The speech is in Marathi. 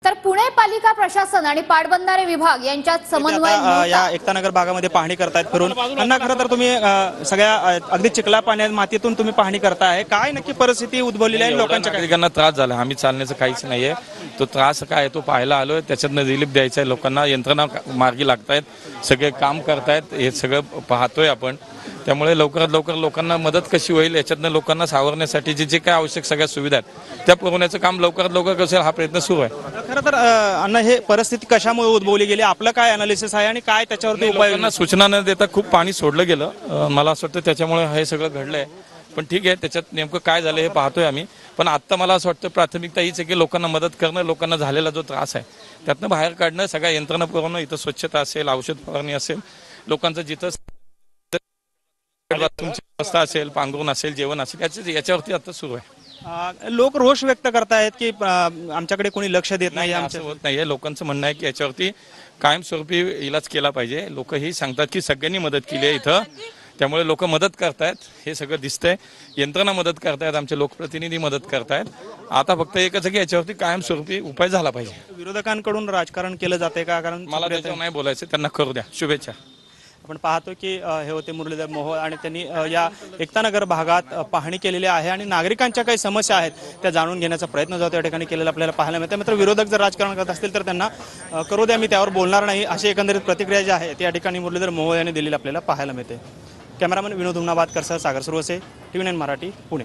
तर पुणे पालिका प्रशासन आणि पाटबंधारे विभाग यांच्यात समन्वय या एकतानगर भागामध्ये पाहणी करतायत फिरून अण्णा खरं तर तुम्ही सगळ्या अगदी चिखला पाण्यात मातीतून तुम्ही पाहणी करताय काय नक्की परिस्थिती उद्भवलेली आहे लोकांच्या नागरिकांना त्रास झाला आम्ही चालण्याचं काहीच नाहीये तो त्रास काय आहे तो पाहायला आलोय त्याच्यातनं रिलीफ द्यायचा आहे लोकांना यंत्रणा मार्गी लागतायत सगळे काम करतायत हे सगळं पाहतोय आपण त्यामुळे लवकरात लवकर लोकांना मदत कशी होईल याच्यातनं लोकांना सावरण्यासाठी जे काय आवश्यक सगळ्या सुविधा आहेत त्या पुरवण्याचं काम लवकरात लवकर कसं हा प्रयत्न सुरू आहे। खरं तर अण्णा हे परिस्थिती कशामुळे उद्भवली गेली आपलं काय अनालिसिस आहे आणि काय त्याच्यावरती उपाययोजना सूचना न देता खूप पाणी सोडलं गेलं मला असं वाटतं त्याच्यामुळे हे सगळं घडलंय पण ठीक आहे त्याच्यात नेमकं काय झालं हे पाहतोय आम्ही पण आता मला असं वाटतं प्राथमिकता हीच आहे की लोकांना मदत करणं लोकांना झालेला जो त्रास आहे त्यातनं बाहेर काढणं सगळ्या यंत्रणा पुरवणं इथं स्वच्छता असेल औषध फवारणी असेल लोकांचं जिथं व्यवस्था असेल पांघरून असेल जेवण असेल याच्यावरती आता सुरू आहे। लोक रोष व्यक्त करतायत की आमच्याकडे कोणी लक्ष देत नाही आमचं होत नाहीये लोकांचं म्हणणं आहे की याच्यावरती कायमस्वरूपी इलाज केला पाहिजे लोक ही सांगतात की सगळ्यांनी मदत केली आहे इथं त्यामुळे लोक मदत करतायत हे सगळं दिसतंय यंत्रणा मदत करतायत आमचे लोकप्रतिनिधी मदत करतायत आता फक्त एकच आहे की याच्यावरती कायमस्वरूपी उपाय झाला पाहिजे। विरोधकांकडून राजकारण केलं जाते का कारण मला त्याच्यावर नाही बोलायचं त्यांना करू द्या शुभेच्छा। आपण पाहतो की हे होते मुरलीधर मोहोळ आणि त्यांनी या एकतानगर भागात पाहणी केलेली आहे आणि नागरिकांच्या काही समस्या आहेत त्या जाणून घेण्याचा प्रयत्न जो त्या ठिकाणी केलेला आपल्याला पाहायला मिळतं। मात्र विरोधक जर राजकारण करत असतील तर त्यांना करू द्या मी त्यावर बोलणार नाही अशी एकंदरीत प्रतिक्रिया जी आहे त्या ठिकाणी मुरलीधर मोहोळ यांनी दिलेली आपल्याला पाहायला मिळते। कॅमेरामन विनोद उमनाबादकर सह सागर सुरवसे, TV9 मराठी, पुणे।